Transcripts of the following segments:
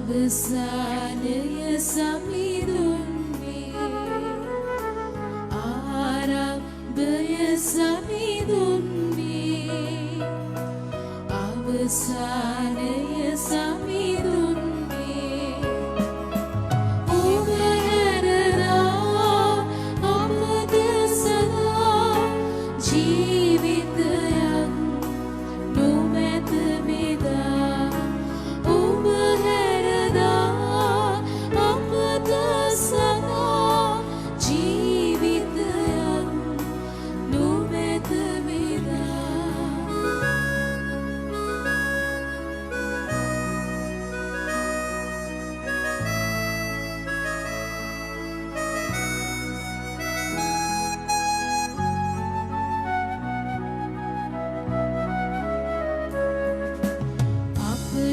අවසානය සමිඳුන්නේ ආරම්භය සමිඳුන්නේ අවසානය සමිඳුන්නේ ඔබ හැරලා අපද සදා ජීවිතයක් නොමැත මෙදා ඔබ හැරලා අපද සදා ජීවිතයක් නොමැත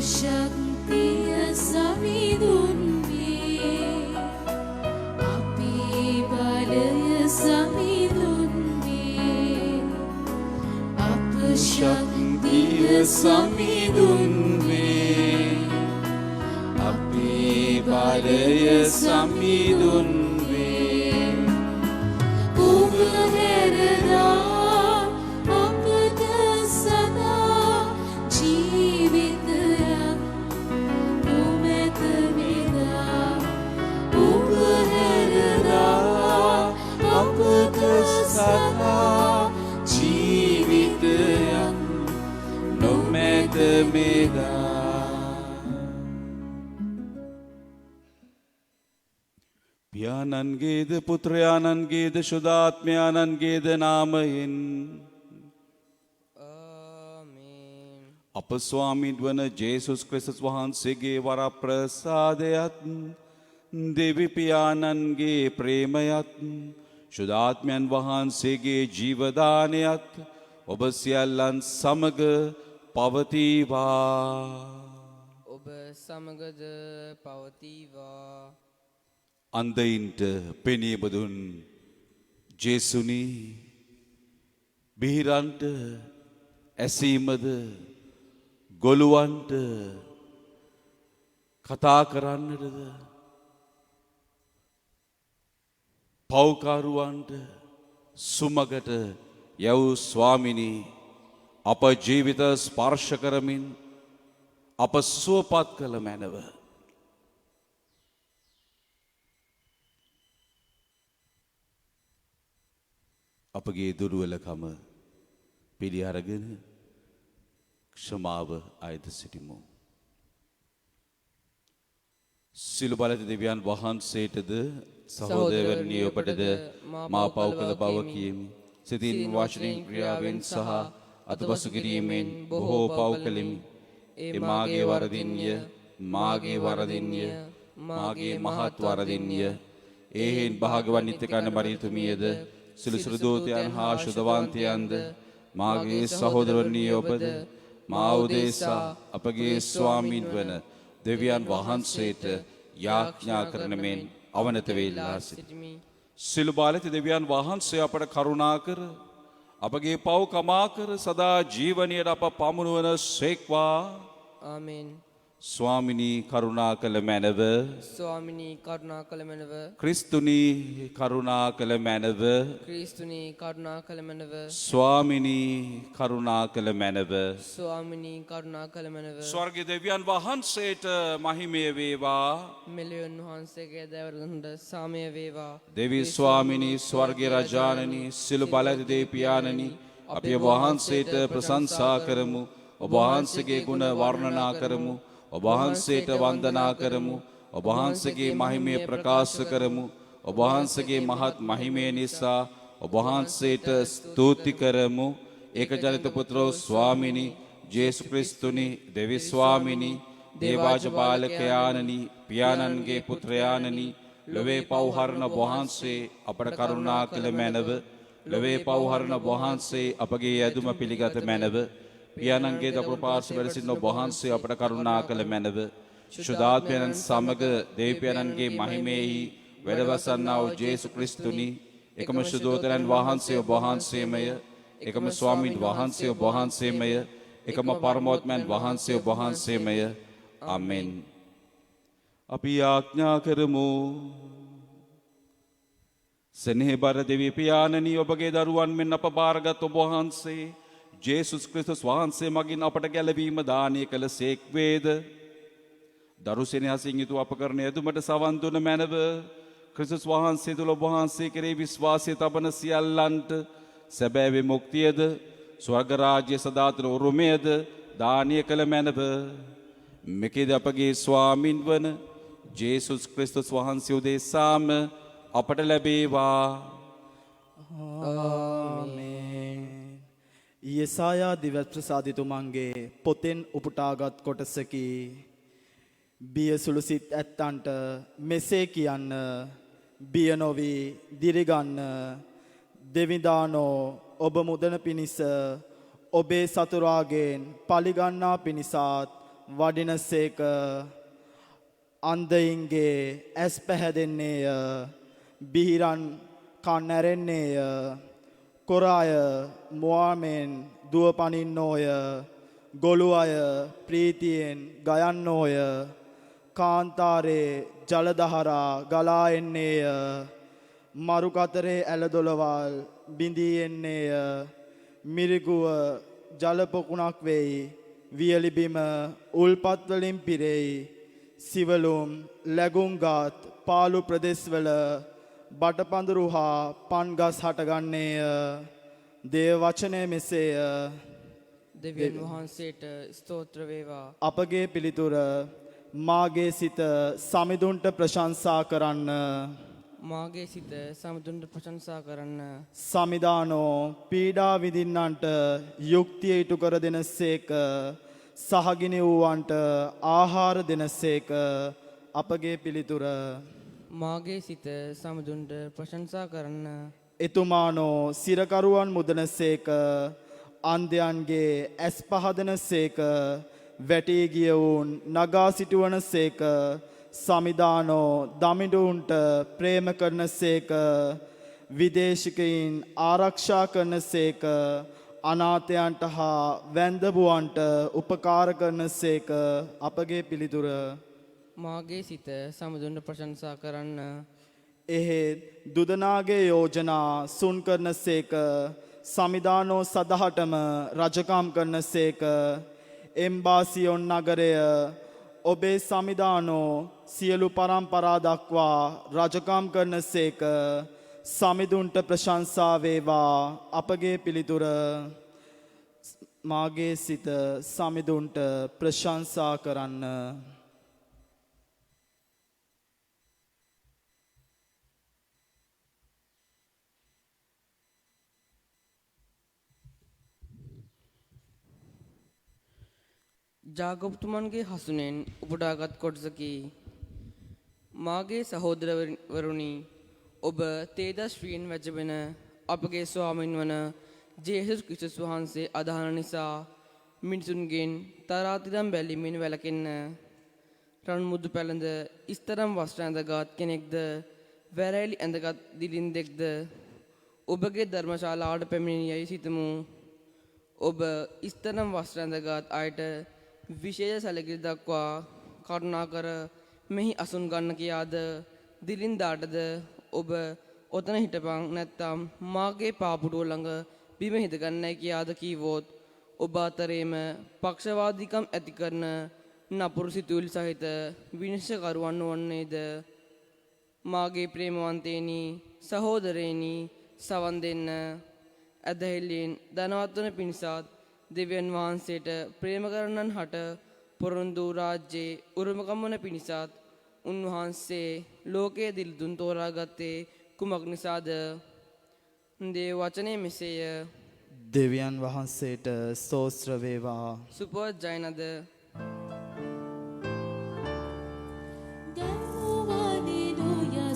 ශක්තිය සමිඳුන්නේ අපේ බලය සමිඳුන්නේ අප ශක්තිය සමිඳුන්නේ අපේ බලය සමිඳුන්නේ ඔබ හැරලා අපද සදා ජීවිත සදා ජීවිතයක් නොමැත මෙදා පියාණන්ගේද පුත්‍රයාණන්ගේද ශුද්ධාත්මයාණන්ගේද නාමයෙන් ආමේන්. අප ස්වාමීන් වන ජේසුස් ක්‍රිස්තුස් වහන්සේගේ වරප්‍රසාදයත් දෙවි පියාණන්ගේ ප්‍රේමයත් ශුද්ධාත්මයන් වහන්සේගේ ජීවදානයත් ඔබ සියල්ලන් සමග පවතිවා. ඔබ සමගද පවතිවා. අන්ධයින්ට පෙනී බදුන් ජේසුනි බිහිරන්ට ඇසීමද ගොළුවන්ට කතා කරන්නටද පෞකාරුවන්ට සුමගට යව් ස්වාමිනී අප ජීවිත ස්පර්ශ කරමින් අප සුවපත් කළ මැනව. අපගේ දුර්වලකම පිළි අරගෙන ක්ෂමාව අයද සිටිමු. සිළු බලති දෙවියන් වහන්සේටද සහෝදරවරුනි ඔබටද මා පව් කළ බව කියමි. සිතින් වචනෙන් ක්‍රියාවෙන් සහ අතපසු කිරීමෙන් බොහෝ පව් කළෙමි. ඒ මාගේ වරදින්ය මාගේ වරදින්ය මාගේ මහත් වරදින්ය. ඒහෙන් භාග්‍යවත් නිත්‍ය කන්න මරියතුමියද සිළුසිළු දූතයන් හා ශුද්ධවන්තයන්ද මාගේ සහෝදරවරුනි ඔබද මා උදෙසා අපගේ ස්වාමීන් වන දෙවියන් වහන්සේට යාඥා කරන මෙන් අවනත වේලා සිටිමි. සිළු බලති දෙවියන් වහන්සේ අපට කරුණා කර අපගේ පව් කමා කර සදා ජීවනයට අප පමුණුවන සේක්වා. ආමේන්. ස්වාමිනී කරුණා කළ මැනව. ස්වාමිනී කරුණා කළ මැනව. ක්‍රිස්තුනී කරුණා කළ මැනව. ක්‍රිස්තුනී කරුණා කළ මැනව. ස්වාමිනී කරුණා කළ මැනව. ස්වාමිනී කරුණා කළ මැනව. ස්වර්ගීය දෙවියන් වහන්සේට මහිමය වේවා. මෙලොවන් වහන්සේගේ දයවරුන්ට සාමය වේවා. දෙවි ස්වාමිනී ස්වර්ගීය රජාණනි සිළු බලති දේ පියාණනි අපි වහන්සේට ප්‍රශංසා කරමු. ඔබ වහන්සේගේ ගුණ වර්ණනා කරමු. ඔබ වහන්සේට වන්දනා කරමු. ඔබ වහන්සේගේ මහිමය ප්‍රකාශ කරමු. ඔබ වහන්සේගේ මහත් මහිමය නිසා ඔබ වහන්සේට ස්තුති කරමු. ඒකජනිත පුත්‍රෝ ස්වාමිනී ජේසු ක්‍රිස්තුනි දෙවි ස්වාමිනී දේවාජ බාලකයාණනි පියාණන්ගේ පුත්‍රයාණනි ලොවේ පව්හරණ වහන්සේ අපට කරුණා කළ මැනව. ලොවේ පව්හරණ වහන්සේ අපගේ යදුම පිළිගත මැනව. පියාණන්ගේ දකුණු පාර්ශ්වයේ වැඩ සිටින ඔබ වහන්සේ අපට කරුණා කළ මැනව. ශුද්ධාත්මයන් සමග දෙවියන්ගේ මහිමෙහි වැඩවසන්නා වූ ජේසු ක්‍රිස්තුනි එකම ශුද්ධෝදරයන් වහන්සේ ඔබ වහන්සේමය. එකම ස්වාමීන් වහන්සේ ඔබ වහන්සේමය. එකම පරමෝත්මයන් වහන්සේ ඔබ වහන්සේමය. ආමෙන්. අපි යාඥා කරමු. සෙනෙහබර දෙවි පියාණනි, ඔබගේ දරුවන් මෙන් අප බාරගත් ඔබ වහන්සේ ජේසුස් ක්‍රිස්තුස් වහන්සේ මගින් අපට ගැලවීම දානය කළ සේක් වේද. දරු සෙනෙහසින් යුතු අප කරන යදුමට සවන් දුන මැනව ක්‍රිස්තුස් වහන්සේ තුළ ඔබ වහන්සේ කෙරෙහි විශ්වාසය තබන සියල්ලන්ට සැබෑ විමුක්තියද ස්වර්ග රාජ්‍ය සදාතන උරුමයද දානය කළ මැනව. මෙකෙද අපගේ ස්වාමින් වන ජේසුස් ක්‍රිස්තුස් වහන්සේ උදෙසාම අපට ලැබේවා. ආමේන්. යෙසායා දිවස් ප්‍රසාදිතුමන්ගේ පොතෙන් උපුටාගත් කොටසකි. බියසුළු සිත් ඇත්තන්ට මෙසේ කියන්න, බිය නොවි දිරිගන්න. දෙවිදානෝ ඔබ මුදන පිණිස ඔබේ සතුරාගෙන් පලිගන්නා පිණිසත් වඩිනසේක. අන්ධයින්ගේ ඇස් පැහැදෙන්නේය, බිහිරන් කන් ඇරෙන්නේය. කොරාය මුවාමෙන් දුව පනින්නෝය, ගොළු අය ප්‍රීතියෙන් ගයන්නෝය. කාන්තාරේ ජලදහරා ගලා එන්නේය, මරුකතරේ ඇලදොලවල් බිඳී එන්නේය. මිරිගුව ජලපොකුණක් වෙයි, වියලිබිම උල්පත්වලින් පිරෙයි. සිවලුම් ලැගුම්ගත් පාලු ප්‍රදේශවල බටපඳුරු හා පන්ගස් හටගන්නේය. දේව වචනය මෙසේය. දෙවියන් වහන්සේට ස්තෝත්‍ර වේවා. අපගේ පිළිතුර මාගේ සිත සමිඳුන්ට ප්‍රශංසා කරන්න. මාගේ සිත සමිඳුන්ට ප්‍රශංසා කරන්න. සමිදානෝ පීඩා විඳින්නන්ට යුක්තිය ඉටු කර දෙනසේක. සහගිනි වූවන්ට ආහාර දෙනසේක. අපගේ පිළිතුර මාගේ සිත සමිඳුන්ට ප්‍රශංසා කරන්න. එතුමානෝ සිරකරුවන් මුදනසේක. අන්ධයන්ගේ ඇස් පහදනසේක. වැටී ගියවුන් නගා සිටුවනසේක. සමිදානෝ දමිඩුන්ට ප්‍රේම කරනසේක. විදේශිකයින් ආරක්ෂා කරනසේක. අනාථයන්ට හා වැන්දබුවන්ට උපකාර කරනසේක. අපගේ පිළිතුර මාගේ සිත සමිඳුන්ට ප්‍රශංසා කරන්න. එහෙත් දුදනාගේ යෝජනා සුන් කරනසේක. සමිදානෝ සදහටම රජකම් කරනසේක. එම්බාසියොන් නගරය ඔබේ සමිදානෝ සියලු පරම්පරා දක්වා රජකම් කරනසේක. සමිඳුන්ට ප්‍රශංසා වේවා. අපගේ පිළිතුර මාගේ සිත සමිඳුන්ට ප්‍රශංසා කරන්න. ජාකබ්තුමන්ගේ හසුනෙන් උපුටාගත් කොටසකි. මාගේ සහෝදරවරුනි, ඔබ තේජස්වියෙන් වැජබෙන අපගේ ස්වාමින් වන ජේසුස් ක්‍රිස්තුස් වහන්සේ අදහන නිසා මිනිසුන්ගෙන් තරාතිරම් බැලීමෙන් වැළකෙන්න. රන් මුදු පැළඳ ඉස්තරම් වස්ත්‍ර ඇඳගත් කෙනෙක්ද, වැරැලි ඇඳගත් දිලින්දෙක්ද ඔබගේ ධර්මශාලාවට පැමිණියයි සිතමු. ඔබ ඉස්තරම් වස්ත්‍ර ඇඳගත් අයට විශේෂ සැලකිලි දක්වා කරුණාකර මෙහි අසුන් ගන්න කියාද, දිලින්දාටද ඔබ ඔතන හිටපන් නැත්තම් මාගේ පාපුඩුව ළඟ බිම හිටගන්නයි කියාද කීවොත්, ඔබ අතරේම පක්ෂවාදීකම් ඇති කරන නපුරු සිතුවිලි සහිත විනිශ්චයකරුවන් වන්නේද? මාගේ ප්‍රේමවන්තේනි, සහෝදරේනි, සවන් දෙන්න. ඇදහිල්ලෙන් ධනවත් වන පිණිසත් දෙවියන් වහන්සේට ප්‍රේම කරන්නන් හට පොරොන්දු රාජ්‍යයේ උරුමකම් වන පිණිසත් උන්වහන්සේ ලෝකයේ දිලිදුන් තෝරාගත්තේ කුමක් නිසාද? දේව වචනේ මෙසේය. දෙවියන් වහන්සේට ස්තෝත්‍ර වේවා. සුපවත් ජයනද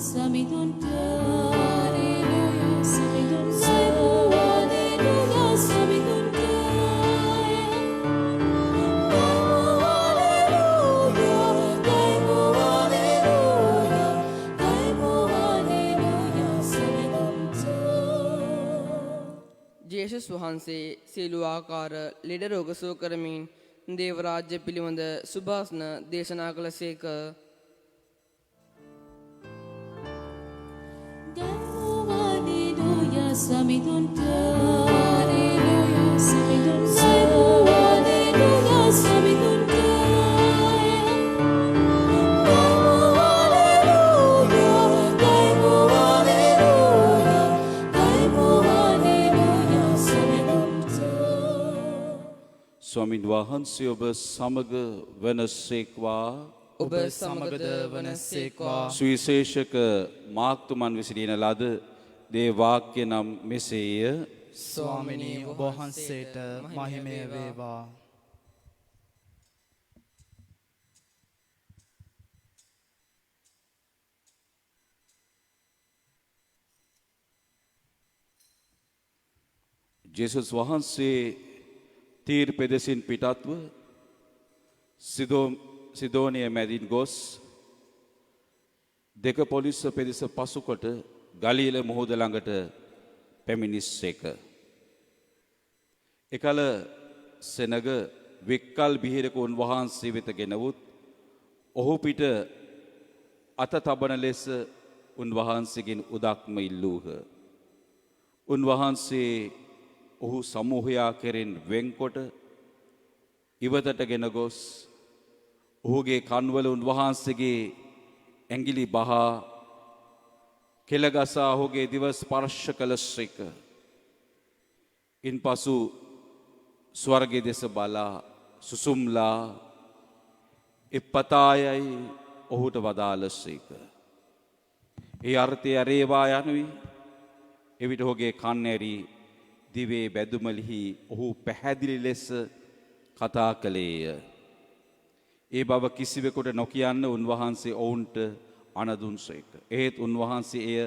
සමිඳුන්ට හalleluya සමිඳුන්ට හalleluya සමිඳුන්ට ජේසුස් යේසුස් වහන්සේ සියලු ආකාර ලෙඩ රෝග සුව කරමින් දේව රාජ්‍ය පිළිබඳ සුභාසන දේශනා කළසේක. Hallelujah, samidunta. Hallelujah, samidunta. Hallelujah, samidunta. ස්වාමින් වහන්සේ ඔබ සමග වනසේක්වා. ඔබ සමගද වනසේක්වා. සුවිශේෂක මාක්තුමන් විසිරින ලද දේ වාක්‍ය නම් මෙසේය. ස්වාමිනී ඔබ වහන්සේට මහිමය වේවා. ජේසුස් වහන්සේ තීර් පෙදෙසින් පිටත්ව සිදෝනිය මැදින් ගොස් දෙක පොලිස්ස පෙදෙස පසුකොට ගලීල මුහුද ළඟට පැමිණිස්සේක. එකල සෙනග වික්කල් බිහිරක උන්වහන්සේ වෙත ගෙනවුත් ඔහු පිට අත තබන ලෙස උන්වහන්සේගෙන් උදක්ම ඉල්ලූහ. උන්වහන්සේ ඔහු සමූහයා කෙරෙන් වෙන්කොට ඉවතට ගෙන ගොස් ඔහුගේ කන්වල උන්වහන්සේගේ ඇඟිලි බහා කෙළගසා ඔහුගේ දිව ස්පර්ශ කළසේක. ඉන්පසු ස්වර්ගයේ දෙස බලා සුසුම්ලා එපතායයි ඔහුට වදාළසේක. ඒ අර්ථය අරේවා යනුයි. එවිට ඔහුගේ කන් ඇරි දිවේ බැදුමලිහි ඔහු පැහැදිලි ලෙස කතා කළේය. ඒ බව කිසිවෙකුට නොකියන්න උන්වහන්සේ ඔවුන්ට අනදුන්සේක. එහෙත් උන්වහන්සේ එය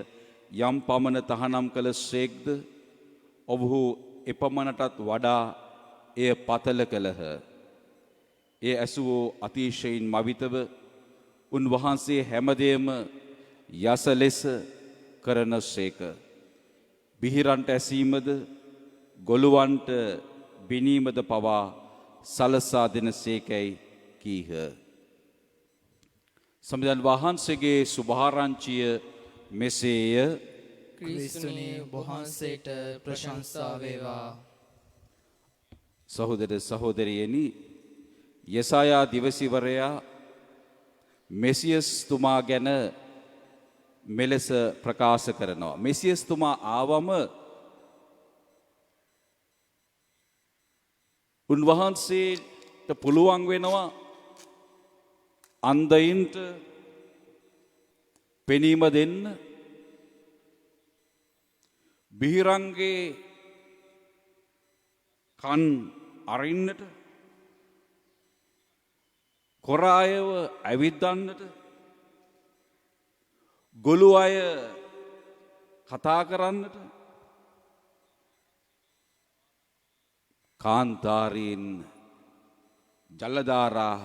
යම් පමණ තහනම් කළ සේක්ද ඔවුහු එපමණටත් වඩා එය පතල කළහ. ඒ ඇසුවෝ අතිශයින් මවිතව උන්වහන්සේ හැමදේම යස ලෙස කරන සේක. බිහිරන්ට ඇසීමද ගොළුවන්ට බිනීමද පවා සලසා දෙන සේකැයි කීහ. සමිඳන් වහන්සේගේ සුභාරංචිය මෙසේය. ක්‍රිස්තුනී වහන්සේට ප්‍රශංසා වේවා. සහෝදර සහෝදරියනි, යෙසායා දිවසිවරයා මෙසියස් තුමා ගැන මෙලෙස ප්‍රකාශ කරනවා. මෙසියස් තුමා ආවම උන්වහන්සේට පුළුවන් වෙනවා අන්ධයින්ට පෙනීම දෙන්න, බිහිරන්ගේ කන් අරින්නට, කොරායව ඇවිද්දන්නට, ගොළු අය කතා කරන්නට, කාන්තාරීන් ජලධාරා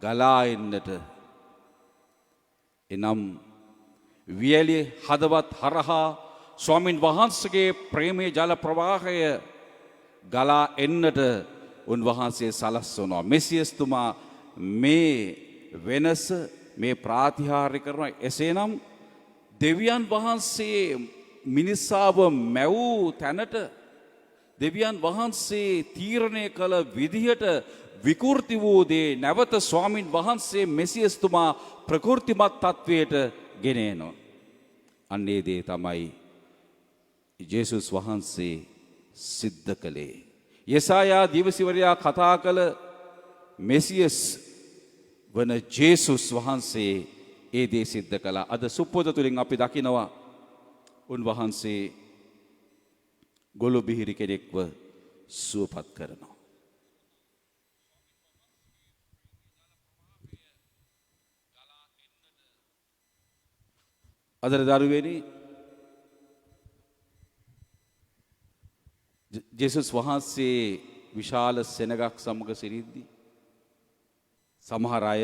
ගලා එන්නට, එනම් වියලි හදවත් හරහා ස්වාමින් වහන්සේගේ ප්‍රේමයේ ජල ප්‍රවාහය ගලා එන්නට උන්වහන්සේ සලස්වනවා. මෙසියස්තුමා මේ වෙනස, මේ ප්‍රාතිහාර්ය කරනවා. එසේනම් දෙවියන් වහන්සේ මිනිසාව මැවූ තැනට, දෙවියන් වහන්සේ තීරණය කළ විදිහට විකෘති වූ දේ නැවත ස්වාමින් වහන්සේ මෙසියස්තුමා ප්‍රකෘතිමත් තත්වයට ගෙන එනවා. අන්නේ දේ තමයි ජේසුස් වහන්සේ සිද්ධ කළේ. යෙසායා දිවසිවරයා කතා කළ මෙසියස් වන ජේසුස් වහන්සේ ඒ දේ සිද්ධ කළා. අද සුප්පොත තුලින් අපි දකිනවා උන්වහන්සේ ගොළු බිහිරි කෙනෙක්ව සුවපත් කරනවා. අදර දරුවනි, ජේසුස් වහන්සේ විශාල සෙනගක් සමග සිටිද්දී සමහර අය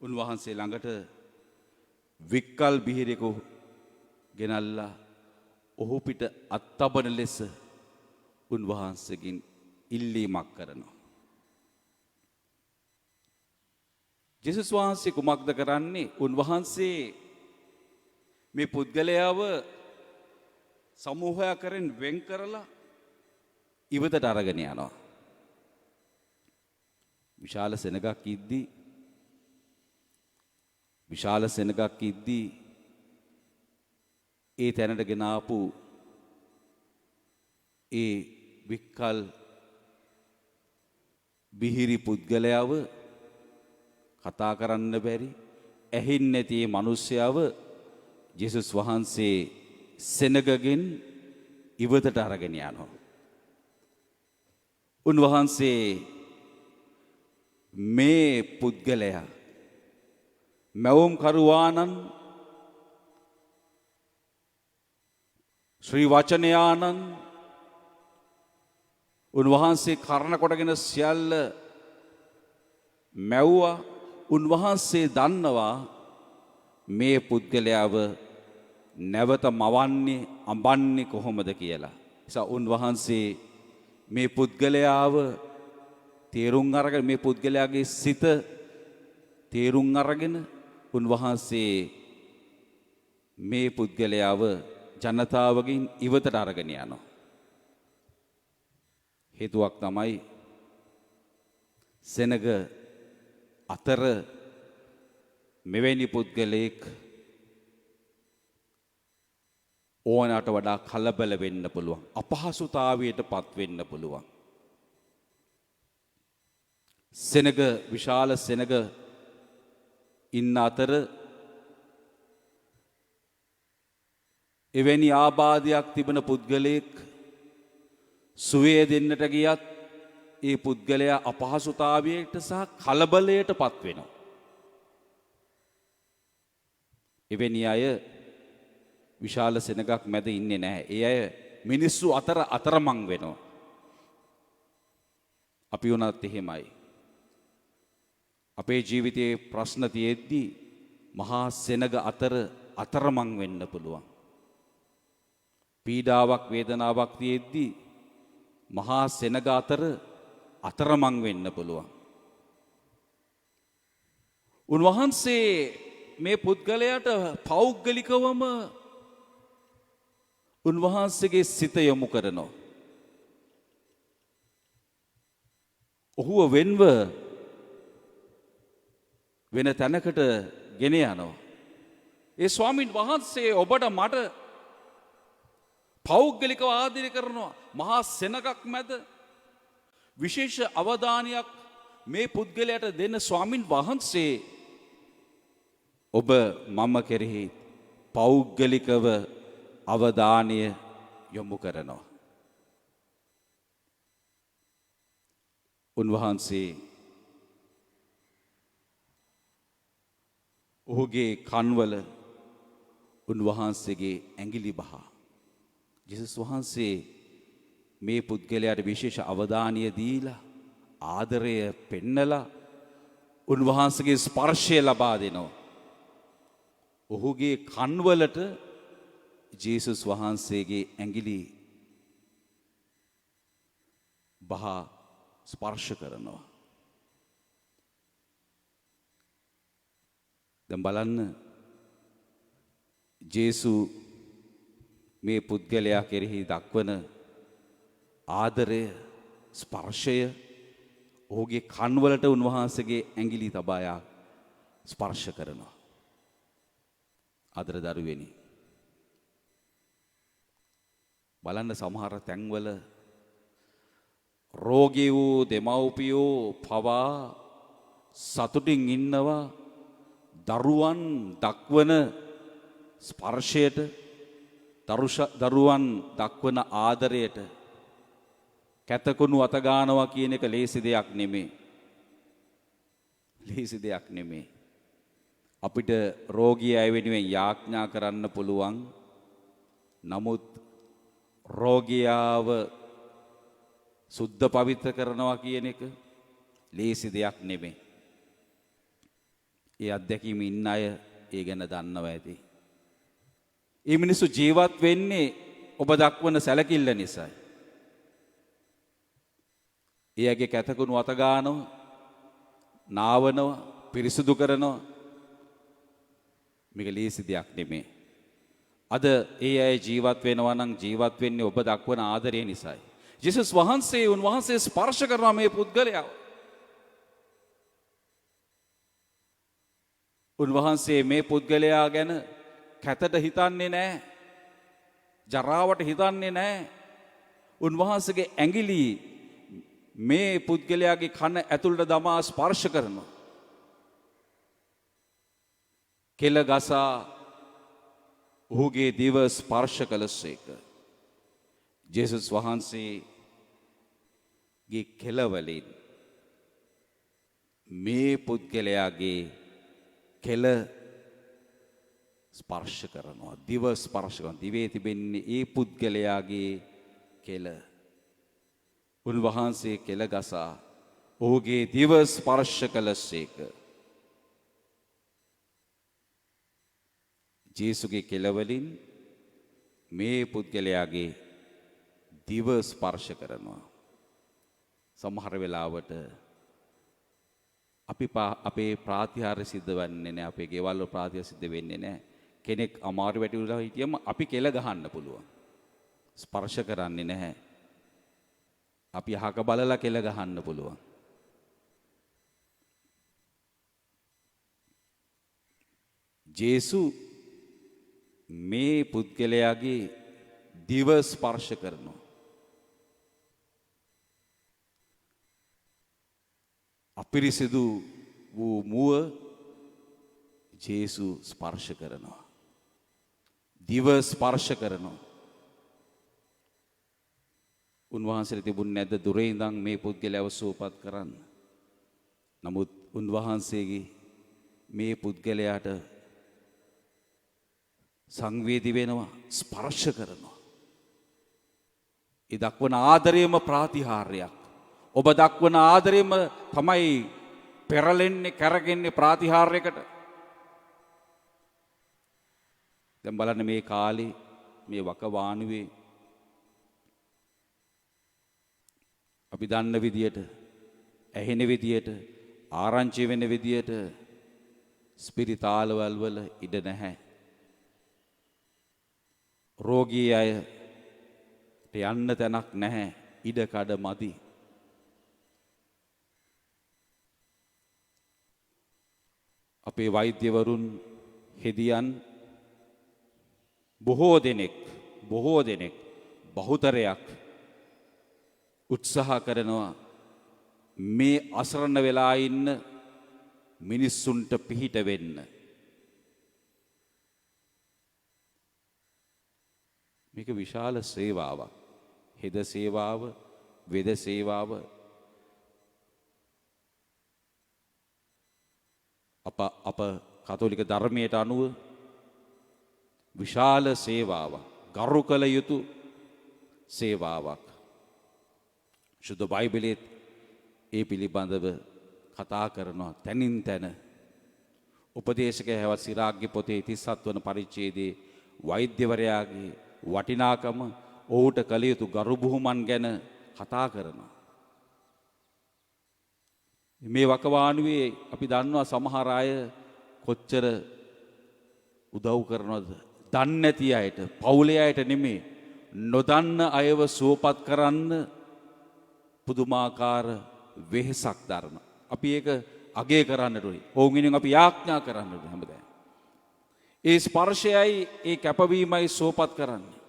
උන්වහන්සේ ළඟට වික්කල් බිහිරෙකු ගෙනල්ලා ඔහු පිට අත්තබන ලෙස උන්වහන්සේගෙන් ඉල්ලීමක් කරනවා. ජේසුස් වහන්සේ කුමක්ද කරන්නේ? උන්වහන්සේ මේ පුද්ගලයාව සමූහයකරෙන් වෙන් කරලා ඉවතට අරගෙන යනවා. විශාල සෙනගක් ඉද්දී ඒ තැනට ගෙන ආපු ඒ වික්කල් බිහිරි පුද්ගලයාව කතා කරන්න බැරි ඇහින්නේ නැති මේ මිනිස්යාව ජේසුස් වහන්සේ සෙනගගෙන් ඉවතට අරගෙන යනවා. උන්වහන්සේ මේ පුද්ගලයා මැවුම් කරුවානන් ශ්‍රී වචනයානන් උන්වහන්සේ කරන කොටගෙන සියල්ල මැව්වා. උන්වහන්සේ දන්නවා මේ පුද්ගලයාව නැවත මවන්නේ අඹන්නේ කොහොමද කියලා. නිසා උන්වහන්සේ මේ පුද්ගලයාව තේරුම් අරගෙන මේ පුද්ගලයාගේ සිත තේරුම් අරගෙන උන්වහන්සේ මේ පුද්ගලයාව ජනතාවගෙන් ඉවතට අරගෙන යනවා. හේතුවක් තමයි සෙනග අතර මෙවැනි පුද්ගලයෙක් ඕනට වඩා කලබල වෙන්න පුළුවන්. අපහසුතාවයට පත් වෙන්න පුළුවන්. සෙනග විශාල සෙනග ඉන්න අතර එවැනි ආබාධයක් තිබෙන පුද්ගලයෙක් සුවේ දෙන්නට ගියත් ඒ පුද්ගලයා අපහසුතාවයට සහ කලබලයට පත් වෙනවා. එවැනි අය විශාල සෙනගක් මැද ඉන්නේ නැහැ. ඒ අය මිනිස්සු අතර අතරමං වෙනවා. අපි වුණත් එහෙමයි. අපේ ජීවිතයේ ප්‍රශ්න තියෙද්දී මහා සෙනග අතර අතරමං වෙන්න පුළුවන්. පීඩාවක් වේදනාවක් තියෙද්දී මහා සෙනග අතර අතරමං වෙන්න පුළුවන්. උන්වහන්සේ මේ පුද්ගලයාට පෞද්ගලිකවම උන්වහන්සේගේ සිත යොමු කරනවා. ඔහුව වෙන්ව වෙන තැනකට ගෙන යනවා. ඒ ස්වාමීන් වහන්සේ ඔබට මට පෞද්ගලිකව ආදරය කරනවා. මහා සෙනගක් මැද විශේෂ අවධානයක් මේ පුද්ගලයාට දෙන ස්වාමින් වහන්සේ ඔබ මම කෙරෙහි පෞද්ගලිකව අවධානය යොමු කරනවා. උන්වහන්සේ ඔහුගේ කන්වල උන්වහන්සේගේ ඇඟිලි බහා ජේසුස් වහන්සේ මේ පුද්ගලයාට විශේෂ අවධානය දීලා ආදරය පෙන්නලා උන්වහන්සේගේ ස්පර්ශය ලබා දෙනවා. ඔහුගේ කන්වලට ජේසුස් වහන්සේගේ ඇඟිලි බහා ස්පර්ශ කරනවා. දැන් බලන්න ජේසු මේ පුද්ගලයා කෙරෙහි දක්වන ආදරය ස්පර්ශය ඔහුගේ කන්වලට උන්වහන්සේගේ ඇඟිලි තබා ස්පර්ශ කරනවා. ආදර දරුවෙනි, බලන්න සමහර තැන්වල රෝගී වූ දෙමව්පියෝ පවා සතුටින් ඉන්නවා දරුවන් දක්වන ස්පර්ශයට, දරුවන් දක්වන ආදරයට. කැතකුණු අත ගන්නවා කියන එක ලේසි දෙයක් නෙමෙයි. ලේසි දෙයක් නෙමෙයි. අපිට රෝගී අය වෙනුවෙන් යාඥා කරන්න පුළුවන්. නමුත් රෝගියාව සුද්ධ පවිත්‍ර කරනවා කියන එක ලේසි දෙයක් නෙමෙයි. ඒ අත්දැකීම ඉන්න අය ඒ ගැන දන්නවා ඇති. මේ මිනිස්සු ජීවත් වෙන්නේ ඔබ දක්වන සැලකිල්ල නිසායි. එයාගේ කැතකුණු අත ගන්නවා, නාවනවා, පිරිසුදු කරනවා. මේක ලේසි දෙයක් නෙමෙයි. අද ඒ අය ජීවත් වෙනවා නම් ජීවත් වෙන්නේ ඔබ දක්වන ආදරය නිසායි. ජේසුස් වහන්සේ උන්වහන්සේ ස්පර්ශ කරනවා මේ පුද්ගලයාව. උන්වහන්සේ මේ පුද්ගලයා ගැන කැතට හිතන්නේ නැහැ. ජරාවට හිතන්නේ නැහැ. උන්වහන්සේගේ ඇඟිලි මේ පුද්ගලයාගේ කන ඇතුළට දමා ස්පර්ශ කරනවා. කෙල ගසා ඔහුගේ දිව ස්පර්ශ කළසේක. ජේසුස් වහන්සේගේ කෙලවලින් මේ පුද්ගලයාගේ කෙල ස්පර්ශ කරනවා. දිව ස්පර්ශ කරනවා. දිවේ තිබෙන්නේ ඒ පුද්ගලයාගේ කෙල. උන්වහන්සේ කෙල ගසා ඔහුගේ දිව ස්පර්ශ කළසේක. ජේසුගේ කෙලවලින් මේ පුද්ගලයාගේ දිව ස්පර්ශ කරනවා. සමහර වෙලාවට අපේ ප්‍රාතිහාර්ය සිද්ධ වෙන්නේ නැහැ. අපේ ගෙවල් වල ප්‍රාතිහාර්ය සිද්ධ වෙන්නේ නැහැ. කෙනෙක් අමාරු වැටිලා හිටියම අපි කෙල ගහන්න පුළුවන්. ස්පර්ශ කරන්නේ නැහැ. අපි අහක බලලා කෙල ගහන්න පුළුවන්. ජේසු මේ පුද්ගලයාගේ දිව ස්පර්ශ කරනවා. අපිරිසිදු වූ මුව ජේසු ස්පර්ශ කරනවා. දිව ස්පර්ශ කරනවා. උන්වහන්සේට තිබුණ නැද්ද දුරේ ඉඳන් මේ පුද්ගලයාව සුවපත් කරන්න? නමුත් උන්වහන්සේගේ මේ පුද්ගලයාට සංවේදී වෙනවා, ස්පර්ශ කරනවා. ඒ දක්වන ආදරයම ප්‍රාතිහාර්යයක්. ඔබ දක්වන ආදරයම තමයි පෙරලෙන්නේ, කරගෙන්නේ ප්‍රාතිහාර්යයකට. දැන් බලන්න මේ කාලේ මේ වකවානුවේ අපි දන්න විදියට, ඇහෙන විදියට, ආරංචි වෙන විදියට ස්පිරිතාලවල වල ඉඩ නැහැ. රෝගී අයට යන්න තැනක් නැහැ. ඉඩ කඩ මදි. අපේ වෛද්‍යවරුන්, හෙදියන් බොහෝ දෙනෙක් බහුතරයක් උත්සාහ කරනවා මේ අසරණ වෙලා ඉන්න මිනිස්සුන්ට පිහිට වෙන්න. මේක විශාල සේවාවක්. හෙද සේවාව, වෙද සේවාව, අප කතෝලික ධර්මයට අනුව විශාල සේවාවක්, ගරු කළ යුතු සේවාවක්. ශුද්ධ බයිබලයේ ඒ පිළිබඳව කතා කරනවා තැනින් තැන. උපදේශක හැවත් සිරාග්ගේ පොතේ 37 වන පරිච්ඡේදයේ වෛද්‍යවරයාගේ වටිනාකම, ඔහුට කළ යුතු ගරු බුහුමන් ගැන කතා කරනවා. මේ වකවානුවේ අපි දන්නවා සමහර අය කොච්චර උදව් කරනවද? දන්නේ නැති අයට, පවුලේ අයට නෙමෙයි, නොදන්න අයව සුවපත් කරන්න පුදුමාකාර වෙහෙසක් දරන. අපි ඒක අගය කරන්නට ඕනේ. ඕගිනින් අපි යාඥා කරන්නට ඕනේ හැමදාම. ඒ ස්පර්ශයයි, ඒ කැපවීමයි සුවපත් කරන්නේ.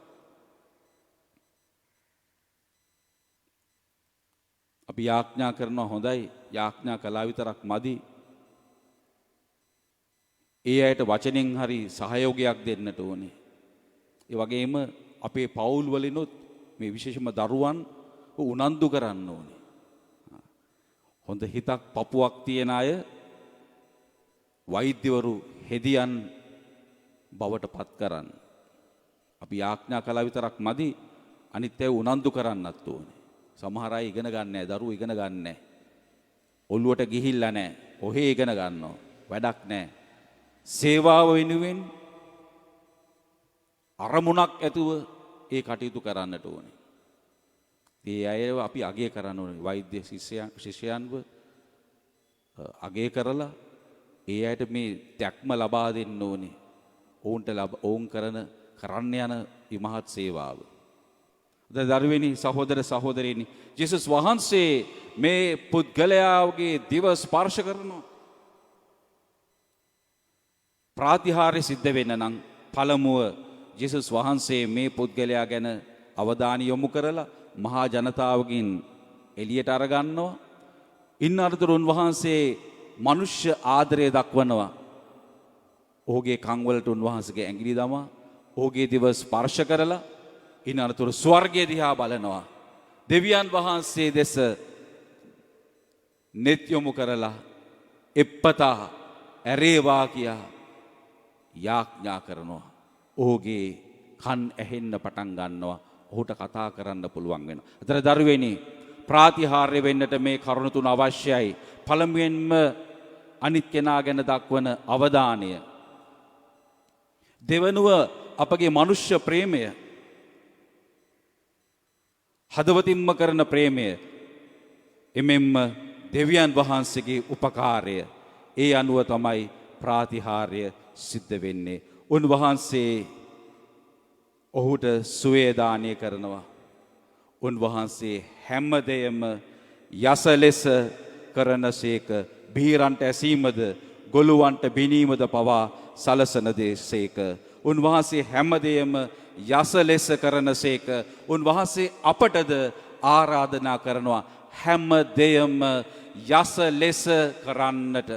අපි යාඥා කරනවා හොඳයි. යාඥා කළා විතරක් මදි. ඒ අයට වචනෙන් හරි සහයෝගයක් දෙන්නට ඕනේ. ඒ වගේම අපේ පවුල් වලිනුත් මේ විශේෂම දරුවන් උනන්දු කරන්න ඕනේ. හොඳ හිතක්, පපුවක් තියෙන අය වෛද්‍යවරු, හෙදියන් බවට පත් කරන්න. අපි යාඥා කළා විතරක් මදි. අනිත් අය උනන්දු කරන්නත් ඕනේ. සමහර අය ඉගෙන ගන්න නැහැ, දරුවෝ ඉගෙන ගන්න නැහැ. ඔළුවට ගිහිල්ලා නැහැ. ඔහේ ඉගෙන ගන්නවා. වැඩක් නැහැ. සේවාව වෙනුවෙන් අරමුණක් ඇතුව ඒ කටයුතු කරන්නට ඕනේ. ඒ අයව අපි අගය කරන්න ඕනේ. වෛද්‍ය ශිෂ්‍යයන්ව අගය කරලා ඒ අයට මේ තැක්ම ලබා දෙන්න ඕනේ. ඔවුන් කරන්න යන ඉමහත් සේවාව. දරුවෙනි සහෝදර සහෝදරියනි, ජේසුස් වහන්සේ මේ පුද්ගලයාගේ දිව ස්පර්ශ කරනවා. ප්‍රාතිහාර්ය සිද්ධ වෙන්න නම් පළමුව ජේසුස් වහන්සේ මේ පුද්ගලයා ගැන අවධානය යොමු කරලා මහා ජනතාවගෙන් එළියට අරගන්නවා. ඉන්න අතරතුර උන්වහන්සේ මනුෂ්‍ය ආදරය දක්වනවා. ඔහුගේ කන් වලට උන්වහන්සේගේ ඇඟිලි දමා ඔහුගේ දිව ස්පර්ශ කරලා ඉන්න අතරතුර ස්වර්ගය දිහා බලනවා. දෙවියන් වහන්සේ දෙස නෙත් යොමු කරලා එප්පතා ඇරේවා කියා යාඥා කරනවා. ඔහුගේ කන් ඇහෙන්න පටන් ගන්නවා. ඔහුට කතා කරන්න පුළුවන් වෙනවා. අතර දරුවෙනි, ප්‍රාතිහාර්ය වෙන්නට මේ කරුණු තුන අවශ්‍යයි. පළමුවෙන්ම අනිත් කෙනා ගැන දක්වන අවධානය. දෙවනුව අපගේ මනුෂ්‍ය ප්‍රේමය. හදවතින්ම කරන ප්‍රේමය. එමෙන්ම දෙවියන් වහන්සේගේ උපකාරය. ඒ අනුව තමයි ප්‍රාතිහාර්ය සිද්ධ වෙන්නේ. උන්වහන්සේ ඔහුට සුවේදානය කරනවා. උන්වහන්සේ හැම දෙයම යස ලෙස කරනසේක. බීරන්ට ඇසීමද ගොළුවන්ට බිනීමද පවා සලසන දේසේක. උන්වහන්සේ හැම දෙයම යස ලෙස කරනසේක. උන්වහන්සේ අපටද ආරාධනා කරනවා හැම දෙයම යස ලෙස කරන්නට.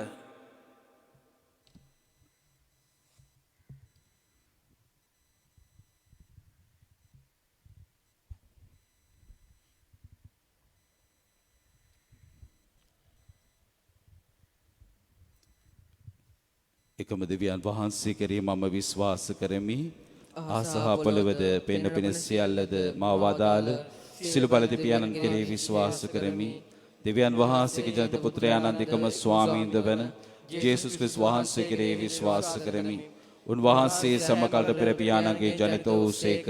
එකම දෙවියන් වහන්සේ කෙරෙහි මම විශ්වාස කරමි. ආසහ පොළවද පෙන පෙන සියල්ලද මා වදාළ සිළු බල දෙවියන් කෙරෙහි විශ්වාස කරමි. දෙවියන් වහන්සේගේ ජනිත පුත්‍රයාණන් දෙකම ස්වාමීන්ද වන ජේසුස් ක්‍රිස්තුස් වහන්සේ කෙරෙහි විශ්වාස කරමි. උන්වහන්සේ සමකල්ට පෙර පියාණන්ගේ ජනිත වූසේක.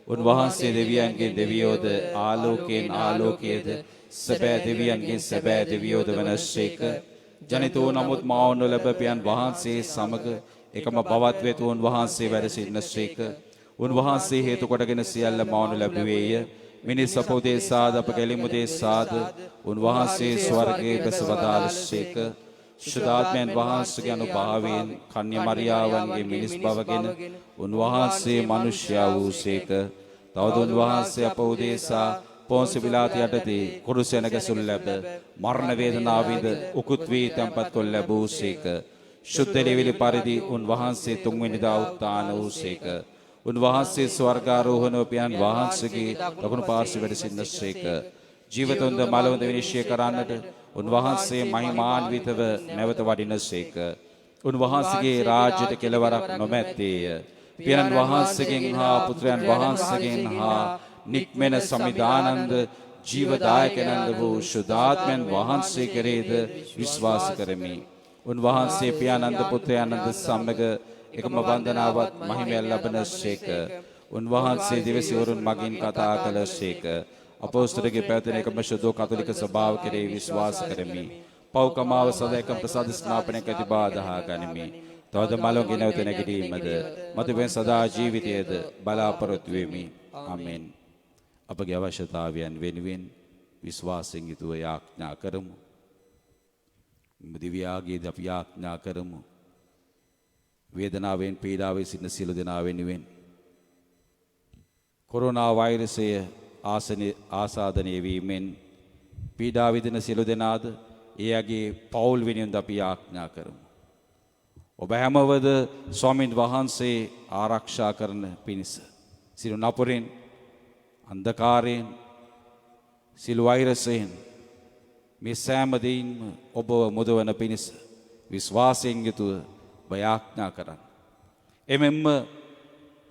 උන්වහන්සේ දෙවියන්ගේ දෙවියෝද ආලෝකයෙන් ආලෝකයේද සැබෑ දෙවියන්ගේ සැබෑ දෙවියෝද වනසේක. ජනිතෝ නමුත් මාවුන් ලැබපියන් වහන්සේ සමග එකම බවත් වෙත උන්වහන්සේ වැඩ සිටිනසේක. උන්වහන්සේ හේතු කොටගෙන සියල්ල මාවුන් ලැබුවේය. මිනිස් අපෝදේසාද අප ගැලිමුදේසාද උන්වහන්සේ ස්වර්ගයේ බැසවදාළසේක. ශුද්ධාත්මයන් වහන්සේගේ අනුභවයෙන් කන්‍ය මරියාවන්ගේ මිනිස් බවගෙන උන්වහන්සේ මිනිසයා වූසේක. තවද උන්වහන්සේ අපෝදේසා පොන්සි පිලාත් යටතේ කුරුසයන ගැසුළු ලැබ මරණ වේදනාවින්ද උකුත් වී තැන්පත් කොට ලැබූසේක. ශුද්ධ ලෙවිලි පරිදි උන්වහන්සේ තුන්වෙනිදා උත්ථාන වූසේක. උන්වහන්සේ ස්වර්ගාරෝහණව පියන් වහන්සේගේ දකුණු පාර්ශ්වයේ වැඩ සිටිනසේක. ජීවිතොන්ද මලවඳ විනිශ්චය කරන්නට උන්වහන්සේ මහිමාන්විතව නැවත වඩිනසේක. උන්වහන්සේගේ රාජ්‍යයට කෙලවරක් නොමැත්තේය. පියන් වහන්සේගෙන් හා පුත්‍රයන් වහන්සේගෙන් හා නික්මෙන සමිදානන්ද ජීවදායකනන්ද වූ ශුද්ධාත්මයන් වහන්සේ කෙරෙහිද විශ්වාස කරමි. උන්වහන්සේ පියානන්ද පුත්‍රයානන්ද සමග එකම වන්දනාවත් මහිමයෙන් ලබනසේක. උන්වහන්සේ දිවසිවරුන් මගින් කතා කළසේක. අපෝස්තලගේ පැවැතෙන එකම ශුද්ධ කතෝලික සභාව කෙරෙහි විශ්වාස කරමි. පෞකමාව සදායකම් ප්‍රසාද ස්නාපනයක තිබාදහා ගනිමි. තවද මලොන්ගේ නැවත නැගිටීමද මතුවෙන් සදා ජීවිතයේද බලාපොරොත්තු වෙමි. ආමෙන්. අපගේ අවශ්‍යතාවයන් වෙනුවෙන් විශ්වාසයෙන් යුතුව යාඥා කරමු. දිව්‍යාගයේදී අපි යාඥා කරමු. වේදනාවෙන් පීඩාවෙන් සිටින සියලු දෙනා වෙනුවෙන් කොරෝනා වෛරසය ආසාදනය වීමෙන් පීඩා විඳින සියලු දෙනාද එයාගේ පවුල් වෙනුවෙන් අපි යාඥා කරමු. ඔබ හැමවද ස්වාමීන් වහන්සේ ආරක්ෂා කරන පිණිස සියලු නපුරෙන් අන්ධකාරයෙන් සියලු වෛරසයෙන් මේ සෑම දෙයින්ම ඔබව මුදවන පිණිස විශ්වාසයෙන් යුතුව යාඥා කරන්න. එමෙන්ම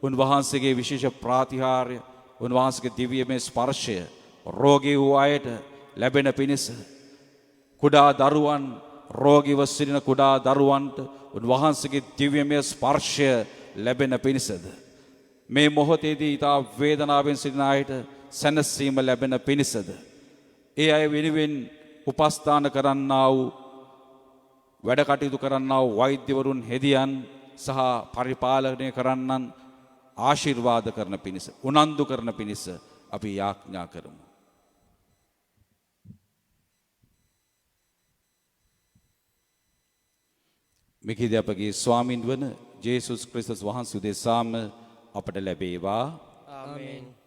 උන්වහන්සේගේ විශේෂ ප්‍රාතිහාර්ය උන්වහන්සේගේ දිව්‍යමය ස්පර්ශය රෝගී වූ අයට ලැබෙන පිණිස කුඩා දරුවන් රෝගීව සිටින කුඩා දරුවන්ට උන්වහන්සේගේ දිව්‍යමය ස්පර්ශය ලැබෙන පිණිසද මේ මොහොතේදී ඊට වේදනාවෙන් සිටින අයට සැනසීම ලැබෙන පිණිසද ඒ අය වෙනුවෙන් උපස්ථාන කරන්නා වූ වැඩ කටයුතු කරන්නා වූ වෛද්‍යවරුන් හෙදියන් සහ පරිපාලනය කරන්නන් ආශිර්වාද කරන පිණිස උනන්දු කරන පිණිස අපි යාඥා කරමු. මිකිදී අපගේ ස්වාමින් වන ජේසුස් ක්‍රිස්තුස් වහන්සේ උදෙසාම අපට ලැබේවා. ආමේන්.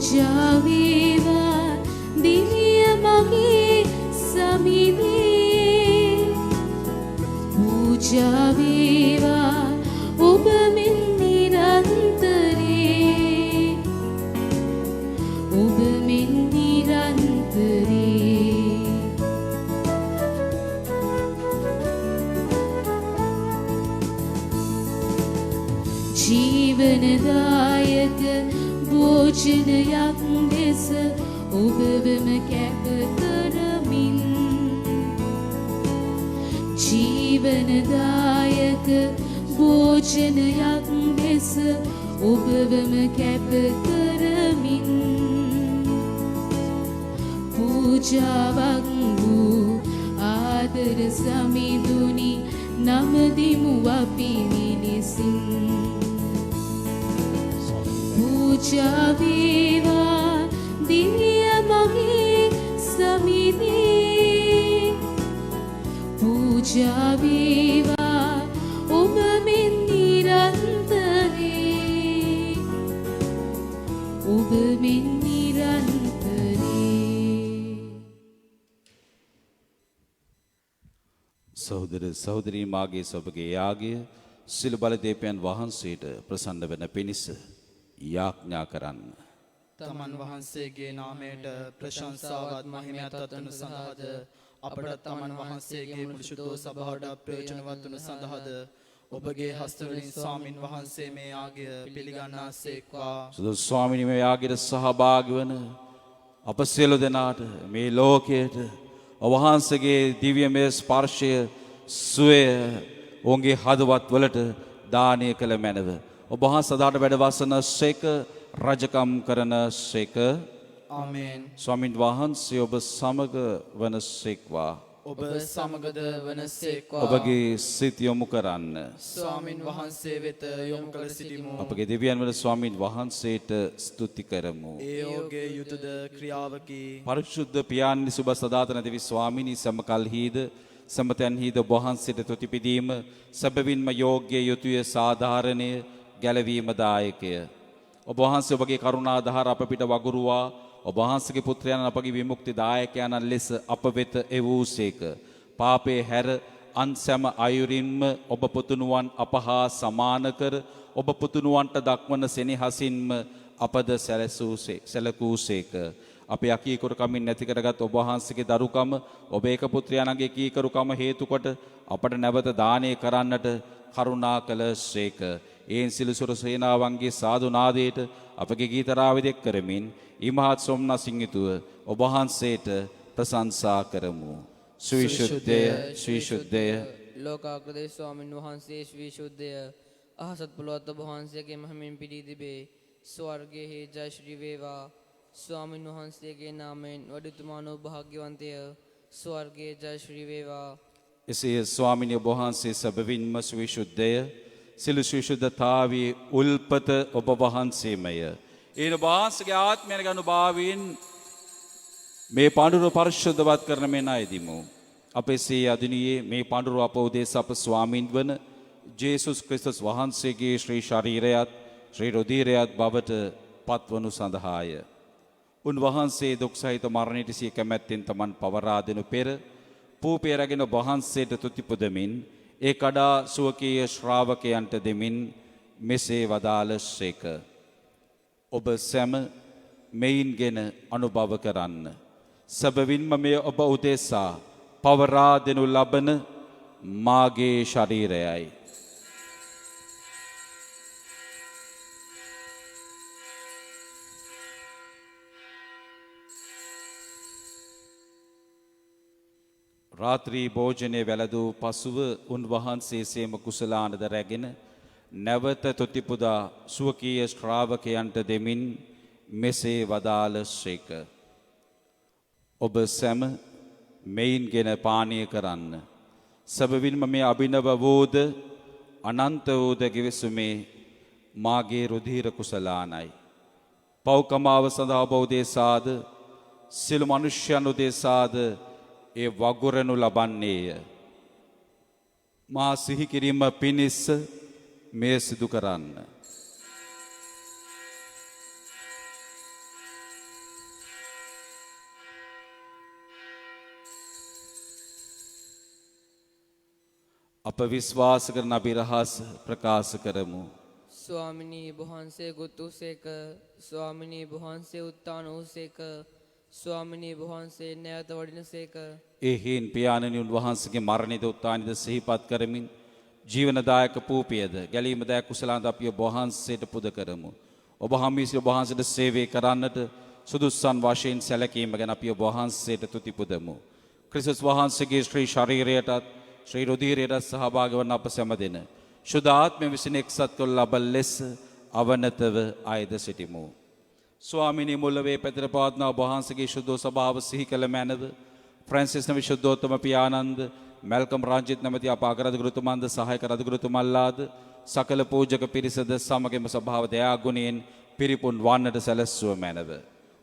පූජා වේවා දිව්‍ය මගේ සමිදී පූජා වේවා ඔබ මෙන් නිරන්තරේ ඔබ මෙන් නිරන්තරේ ජීවනදායක භෝජනයක් ලෙස ඔබවම කැප කරමින් ජීවනදායක භෝජනයක් ලෙස ඔබවම කැප කරමින් පූජාවක් වූ ආදර සමිඳුනි නමදිමු අපි මිනිසින් පූජා වේවා දිව්‍ය මගේ සමිදී පූජා වේවා ඔබ මෙන් නිරන්තරේ ඔබ මෙන් නිරන්තරේ. සහෝදර සහෝදරී මාගේ සොබගේ යාගය සිළු බලදේපයන් වහන්සේට ප්‍රසන්න වන පිණිස යාඥා කරන්න. තමන් වහන්සේගේ නාමයට ප්‍රශංසාවත් මහිමයත් වනු සඳහාද අපට තමන් වහන්සේගේ මුළුසුදෝ සභාවට ප්‍රයෝජනවත් වනු සඳහාද ඔබගේ හස්තවලින් ස්වාමින් වහන්සේ මේ යාගය පිළිගන්නාසේක්වා. සුදු ස්වාමිනී මේ යාගයට සහභාගී වන අප සියලු දෙනාට මේ ලෝකයට ඔබ වහන්සේගේ දිව්‍යමය ස්පර්ශය සුවය ඔවුන්ගේ හදවත් වලට දානය කළ මැනව ඔබ වහන්සේ සදාට වැඩ වසන සේක රජකම් කරන සේක. ආමේන්. ස්වාමින් වහන්සේ ඔබ සමග වන සේක්වා. ඔබ සමගද වනසේක්වා. ඔබගේ සිත යොමු කරන්න. ස්වාමින් වහන්සේ වෙත යොමු කර සිටිමු. අපගේ දෙවියන් වල ස්වාමින් වහන්සේට ස්තුති කරමු. ඒ යෝගයේ යුතුයද ක්‍රියාවකි. පරිශුද්ධ පියාණනි සුබ සදාතන දෙවි ස්වාමිනී සමකල්හිද සම්තන්හිද ඔබ වහන්සේට තුතිපිදීම සැබවින්ම යෝග්‍ය යුතුය සාධාරණය ගැලවීමදායකය. ඔබ වහන්සේ ඔබගේ කරුණා දහර අප පිට වගුරුවා ඔබ වහන්සේගේ පුත්‍රයන් අපගේ විමුක්ති දායකයන් ලෙස අප වෙත එවූසේක. පාපේ හැර අන් සෑම අයුරින්ම ඔබ පුතුණුවන් අපහා සමාන කර ඔබ පුතුණුවන්ට දක්වන සෙනෙහසින්ම අපද සැලකූසේක. අපේ අකීකරුකමින් නැති කරගත් ඔබ වහන්සේගේ දරුකම ඔබ ඒක පුත්‍රයාණන්ගේ කීකරුකම හේතු කොට අපට නැවත දානය කරන්නට කරුණා කළසේක. ඒන් සිලුසුර සේනාවන්ගේ සාදු නාදයට අපගේ ගීත රාවදෙක් කරමින් ඉමහත් සොම්නසින් යුතුව ඔබ වහන්සේට ප්‍රශංසා කරමු. සවිසුද්ධය සවිසුද්ධය ලෝකාග්‍රදේ ස්වාමින් වහන්සේ විශුද්ධය අහසත් පොළොවත් ඔබ වහන්සේගේ මහිමින් පිරී තිබේ. ස්වර්ගයේ ජය ශ්‍රී වේවා. ස්වාමින් වහන්සේගේ නාමයෙන් වඩුතුමානෝ භාග්‍යවන්තය. ස්වර්ගයේ ජය ශ්‍රී වේවා. එසේ ස්වාමිනී ඔබ වහන්සේ සැබවින්ම සවිසුද්ධය සිළු සවිසුද්ධතාවී උල්පත ඔබ වහන්සේමය. ඒ වහන්සේගේ ආත්මය ගනුභාවයෙන් මේ පඬුර පරිශුද්ධවත් කරන මෙන් අයදිමු. අපේ අදිනියේ මේ පඬුර අප උදෙසා අප ස්වාමින් වන ජේසුස් ක්‍රිස්තුස් වහන්සේගේ ශ්‍රී ශරීරයත් ශ්‍රී රුධිරයත් බවට පත්වනු සඳහාය. උන්වහන්සේ දුක් සහිත මරණයට සිය කැමැත්තෙන් තමන් පවරා දෙනු පෙර පූපේ රැගෙන වහන්සේට තුති පුදමින් ඒ කඩා සුවකීය ශ්‍රාවකයන්ට දෙමින් මෙසේ වදාළසේක. ඔබ සැම මෙයින්ගෙන අනුභව කරන්න. සැබවින්ම මෙය ඔබ උදෙසා පවරා දෙනු ලබන මාගේ ශරීරයයි. රාත්‍රී භෝජනයේ වැළඳූ පසුව උන්වහන්සේ සේම කුසලානද රැගෙන නැවත තුතිපුදා සුවකීය ශ්‍රාවකයන්ට දෙමින් මෙසේ වදාළසේක. ඔබ සැම මෙයින්ගෙන පානය කරන්න. සැබවින්ම මේ අභිනව වූද අනන්ත වූද ගිවිසුමේ මාගේ රුධිර කුසලානයි. පෞකමාව සඳහා ඔබ උදෙසාද සියලු මනුෂ්‍යයන් උදෙසාද ඒ වගුරනු ලබන්නේය. මා සිහි කිරීම පිණිස මේ සිදු කරන්න. අප විශ්වාස කරන අභිරහස් ප්‍රකාශ කරමු. ස්වාමිනී වහන්සේ ගොතුසේක ස්වාමිනී වහන්සේ උත්තාන වූසේක ස්වාමිනී වහන්සේ නැවත වඩිනසේක. ඒ හේන් පියාණනි උන්වහන්සේගේ මරණිද උත්ථානද සිහිපත් කරමින් ජීවනදායක පූපියද ගැලීමදායක කුසලාන්ත අපි ඔබ වහන්සේට පුද කරමු. ඔබ හම්බීසි ඔබ වහන්සේට සේවය කරන්නට සුදුස්සන් වශයෙන් සැලකීම ගැන අපි ඔබ වහන්සේට තුති පුදමු. ක්‍රිස්තුස් වහන්සේගේ ශ්‍රී ශරීරයටත් ශ්‍රී රුධිරයටත් සහභාගී වන අප සැම දෙන ශුද්ධ ආත්මය විසින් එක්සත් කළ ලබන ලෙස අවනතව ආයද සිටිමු. ස්වාමිනී මුල්ලවේ පැතිර පවත්නා ඔබ වහන්සේගේ ශුද්ධ ස්වභාව සිහි කළ මැනව ෆ්‍රැන්සිස් නම් විශුද්ධෝත්තම පියාණන්ද මැල්කම් රංජිත් නැමැති අප අගරදුගුරුතුමන්ද සහායක රදුගුරුතුමන්ලාද සකල පූජක පිරිසද සමගම ස්වභාව දයා ගුණයෙන් පිරිපුන් වන්නට සැලැස්සුව මැනව.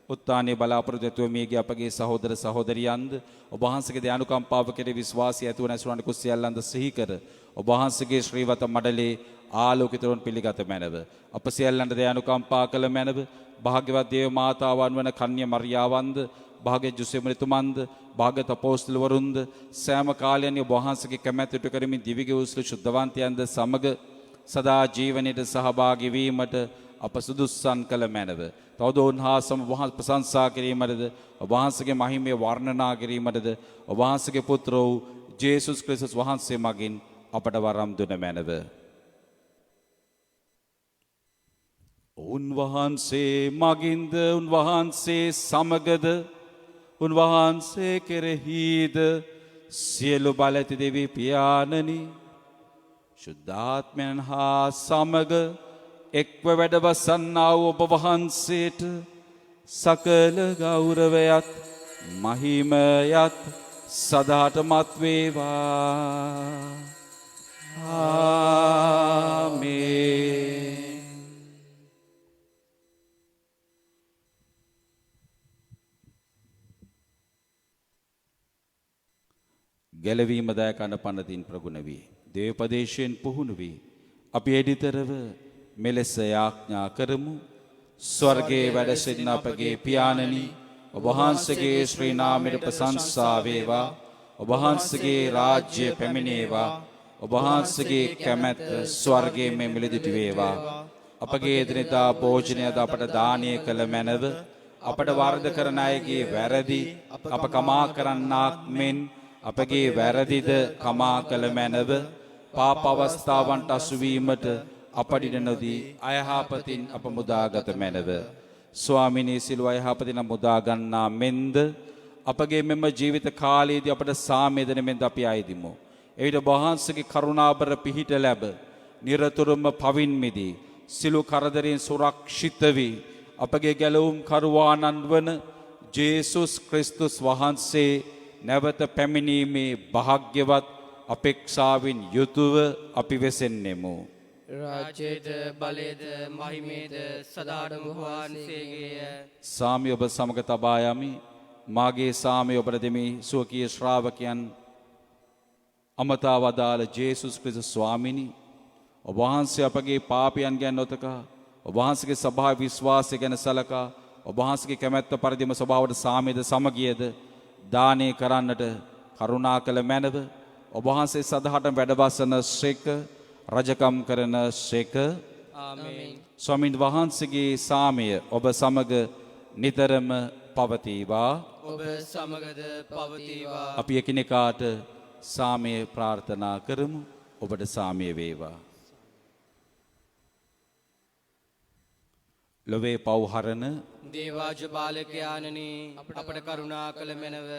උත්තානයේ බලාපොරොත්තු ඇතුව මියගිය අපගේ සහෝදර සහෝදරියන්ද ඔබ වහන්සේගේ දයානුකම්පාව කෙරෙහි විශ්වාසය ඇතුව නැසුරන් කුසියල්ලන්ද සිහි කර ඔබ වහන්සේගේ ශ්‍රීවත මඩලේ ආලෝකිතරුන් පිළිගත මැනව. අප සියල්ලන්ට දයානුකම්පා කළ මැනව. භාග්‍යවත් දේව මාතාවන් වන කන්‍ය මරියාවන්ද භාග්‍ය ජුසෙමරිතුමන්ද භාග්‍යත අපෝස්තලවරුන්ද සෑම කාලයන්හි ඔබ වහන්සේගේ කැමැත්ත ඉටු කරමින් දිවිගේ උස්ල ශුද්ධවන්තයන්ද සමග සදා ජීවනයේ සහභාගී වීමට අප සුදුස්සන් කළ මැනව. තවද උන්වහන්සේම වහන්සේ ප්‍රශංසා කිරීමටද ඔබ වහන්සේගේ මහිමය වර්ණනා කිරීමටද ඔබ වහන්සේගේ පුත්‍ර වූ ජේසුස් ක්‍රිස්තුස් වහන්සේ මගින් අපට වරම් දුන මැනව. උන්වහන්සේ මගින්ද උන්වහන්සේ සමගද උන්වහන්සේ කෙරෙහිද සියලු බල ඇති දෙවි පියාණනි ශුද්ධාත්මයන් හා සමග එක්ව වැඩවසන්නා වූ ඔබ වහන්සේට සකල ගෞරවයත් මහිමයත් සදාටමත් වේවා. ආමේන්. ගැලවීම දායක අනපනතින් ප්‍රගුණ වී දේවපදේශයෙන් පුහුණු වී අපි එඩිතරව මෙලෙස යාඥා කරමු. ස්වර්ගයේ වැඩ සිටින අපගේ පියාණනි ඔබ වහන්සේගේ ශ්‍රී නාමයට ප්‍රශංසා වේවා. ඔබ වහන්සේගේ රාජ්‍ය පැමිණේවා. ඔබ වහන්සේගේ කැමැත්ත ස්වර්ගයේ මෙන් මිලදිටු වේවා. අපගේ එදිනෙදා භෝජනය අපට දානය කළ මැනව අපට වරද කරන අයගේ වැරදි අප කමා කරන්නාක් මෙන් අපගේ වැරදිද කමා කළ මැනව පාප අවස්ථාවන්ට අසුවීමට අපිට නොදී අයහපතින් අප මුදාගත මැනව. ස්වාමිනී සිළු අයහපතින් මුදා ගන්නා මෙන්ද අපගේ මෙම ජීවිත කාලයේදී අපට සාමය දෙන මෙන්ද අපි අයදිමු. එවිට වහන්සේගේ කරුණාබර පිහිට ලැබ නිරතුරුම පවින් මිදී සිළු කරදරෙන් සුරක්ෂිත වී අපගේ ගැලවුම් කරුවාණන් වන ජේසුස් ක්‍රිස්තුස් වහන්සේ නැවත පැමිණීමේ භාග්‍යවත් අපේක්ෂාවෙන් යුතුව අපි වෙසෙන්නෙමු. රාජ්‍යද බලයද මහිමේද සදාටම වහන්සේගේය. සාමය ඔබ සමග තබා යමි. මාගේ සාමය ඔබට දෙමි. සුවකීය ශ්‍රාවකයන් අමතා වදාළ ජේසුස් ක්‍රිස්තුස් ස්වාමිනි ඔබ වහන්සේ අපගේ පාපයන් ගැන නොතකා ඔබ වහන්සේගේ සභාව විශ්වාසය ගැන සලකා ඔබ වහන්සේගේ කැමැත්ත පරිදිම ස්වභාවයට සාමයද සමගියද දානය කරන්නට කරුණා කළ මැනව. ඔබ වහන්සේ සදහටම වැඩවසන සේක රජකම් කරන සේක. ආමේන්. ස්වාමීන් වහන්සේගේ සාමය ඔබ සමග නිතරම පවතිවා. ඔබ සමගද පවතිවා. අපි එකිනෙකාට සාමය ප්‍රාර්ථනා කරමු. ඔබට සාමය වේවා. ලොවේ පව් හරන දේවාජ බාලකයාණනි අපට කරුණා කළ මැනව.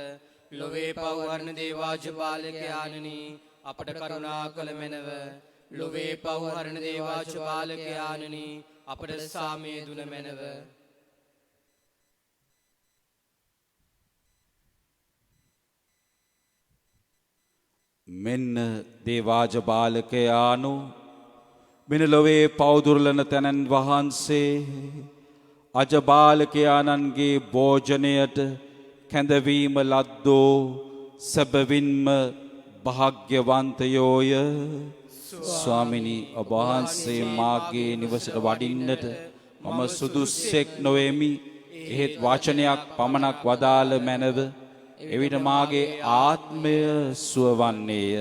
ලොවේ පව්හරණ දේවාජ පාලකයාණනි අපට කරුණා කළ මැනව. ලොවේ පව්හරණ දේවාජ පාලකයාණනි අපට සාමය දුන මැනව. මෙන්න දේවාජ බාලකයානු මෙන ලොවේ පෞදුරලන තැනන් වහන්සේ අජබාලකයාණන්ගේ භෝජනයට කැඳවීම ලද්දෝ සැබවින්ම භාග්‍යවන්තයෝය. ස්වාමිනී ඔබ වහන්සේ මාගේ නිවසට වඩින්නට මම සුදුස්සෙක් නොවෙමි. එහෙත් වචනයක් පමණක් වදාළ මැනව එවිට මාගේ ආත්මය සුවවන්නේය.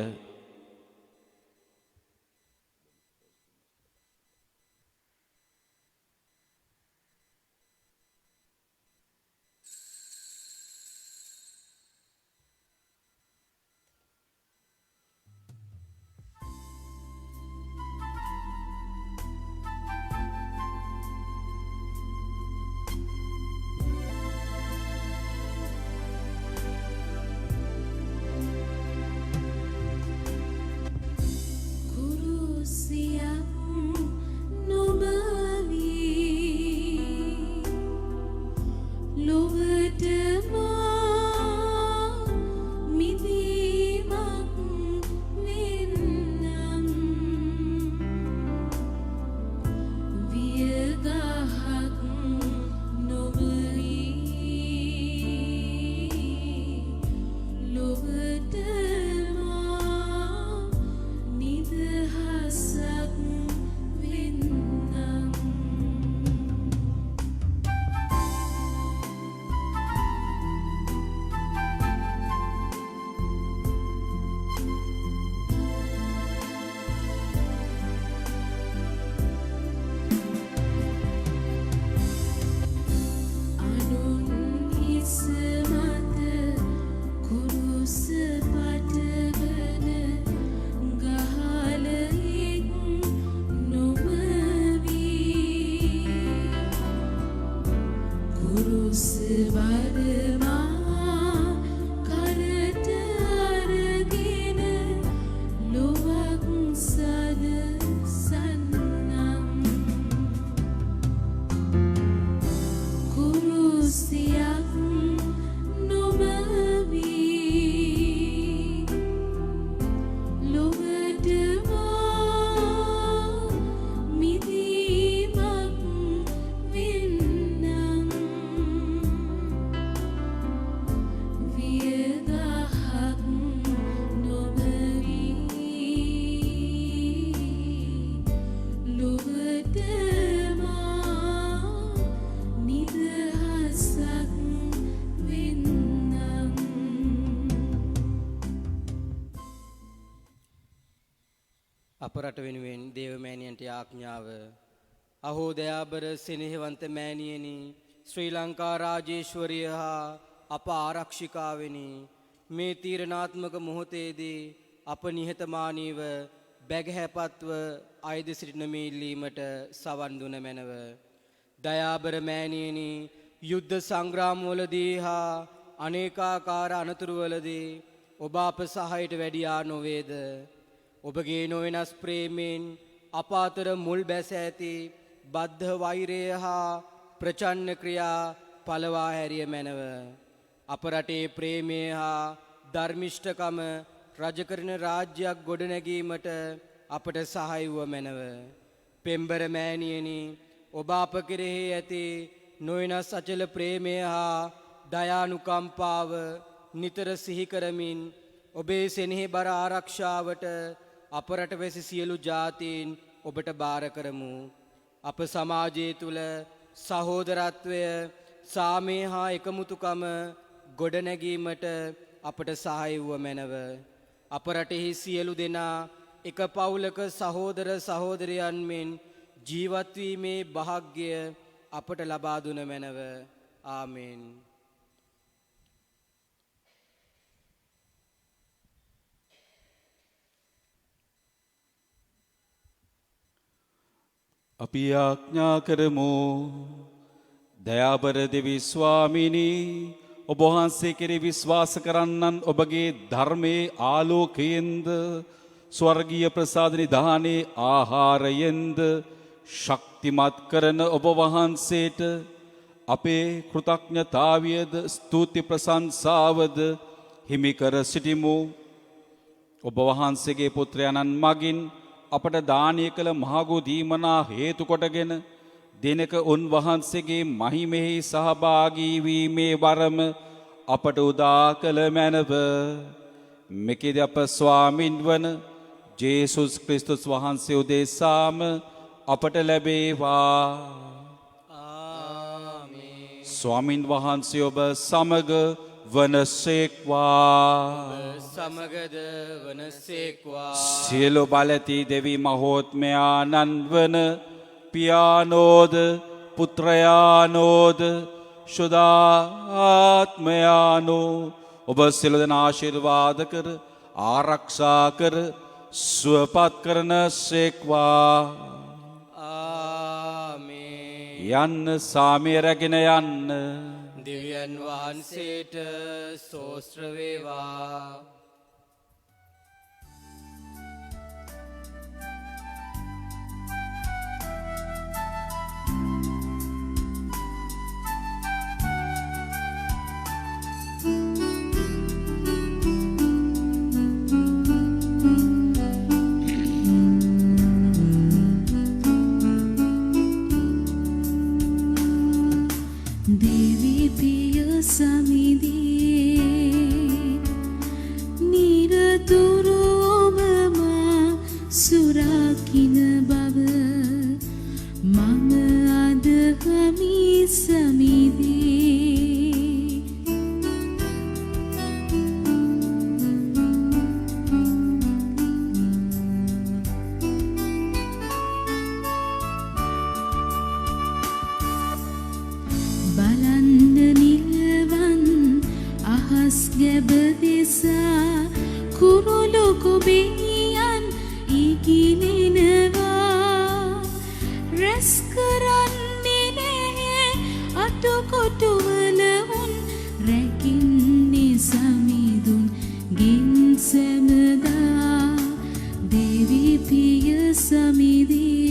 අප රට වෙනුවෙන් දේවමෑණියන්ට ආඥාව. අහෝ දයාබර සෙනෙහවන්ත මෑණියනි, ශ්‍රී ලංකා රාජේශ්වරිය හා අප ආරක්ෂිකාවෙනි, මේ තීරණාත්මක මොහොතේදී අප නිහතමානීව බැගහැපත්ව අයද සිටින මේ ඉල්ලීමට සවන් දුන මැනව. දයාබර මෑණියනි, යුද්ධ සංග්‍රාමවලදී හා අනේකාකාර අනතුරුවලදී ඔබ අප සහයට වැඩියා නොවේද? ඔබගේ නොවෙනස් ප්‍රේමයෙන් අප අතර මුල් බැස ඇති බද්ධ වෛරය හා ප්‍රචන්න ක්‍රියා පළවා හැරිය මැනව. අප රටේ ප්‍රේමය හා ධර්මිෂ්ඨකම රජකරන රාජ්‍යයක් ගොඩනැගීමට අපට සහාය වූ මැනව. පෙම්බර මෑණියනි, ඔබ අප කෙරෙහි ඇති නොවෙනස් අචල ප්‍රේමය හා දයානුකම්පාව නිතර සිහි කරමින් ඔබේ සෙනෙහි බර ආරක්ෂාවට අප රටවැසි සියලු ජාතීන් ඔබට බාර කරමු. අප සමාජය තුළ සහෝදරත්වය, සාමය හා එකමුතුකම ගොඩනැගීමට අපට සහාය වූ මැනව. අප රටෙහි සියලු දෙනා එක පවුලක සහෝදර සහෝදරයන් මෙන් ජීවත් වීමේ වාසනාව අපට ලබා දුන මැනව. ආමේන්. අපි ආඥා කරමු. දයාබර දෙවි ස්වාමිනී, ඔබ වහන්සේ කෙරෙහි විශ්වාස කරන්නන් ඔබගේ ධර්මයේ ආලෝකයෙන්ද ස්වර්ගීය ප්‍රසාද නිධානයේ ආහාරයෙන්ද ශක්තිමත් කරන ඔබ වහන්සේට අපේ කෘතඥතාවියද ස්තුති ප්‍රශංසාවද හිමි කර සිටිමු. ඔබ වහන්සේගේ පුත්‍රයන්න් මගින් අපට දානය කළ මහඟු දීමනා හේතු කොටගෙන දිනක උන්වහන්සේගේ මහිමෙහි සහභාගී වීමේ වරම අපට උදා කළ මැනව. මෙකෙද අප ස්වාමින් වන ජේසුස් ක්‍රිස්තුස් වහන්සේ උදෙසාම අපට ලැබේවා. ස්වාමින් වහන්සේ ඔබ සමග වනසේක්වා. සමගද වනසේක්වා. සියලු බලති දෙවි මහෝත්මයාණන් වන පියානෝද පුත්‍රයානෝද ශුද්ධාත්මයානෝ ඔබ සියලු දෙනා ආශිර්වාද කර ආරක්ෂා කර සුවපත් කරන සේක්වා. යන්න සාමය රැගෙන යන්න. දෙවියන් වහන්සේට ස්තෝත්‍ර වේවා. देवी पिय समिदी निरतुरु ओबमा सुराकिन बव मम अदहमी समिदी බලන්න නිල්වන් අහස් ගැබ දෙසා කුරුළු කුබියන් ඉගිලෙනවා. රැස් කරන්නේ නැහැ අටකොටුවල උන් රැකින්නේ සමිඳුන් ගින් සැමදා. දෙවි පිය සමිදී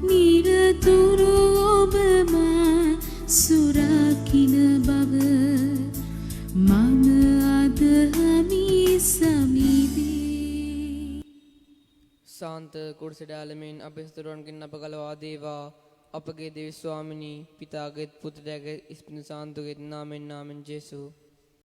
නිරතුරු ඔබමා සුරකින බව මම අදහමි සමිදී. සාන්ත කුරුසඩාලමින් අපේ ස්තුරුවන්ගෙන් අප කලවා දේවා. අපගේ දෙවි ස්වාමිනී පිතාගේත් පුත්‍රයාගේත් ඉස්පින සාන්තුගේත් නාමෙන් නාමෙන් ජේසු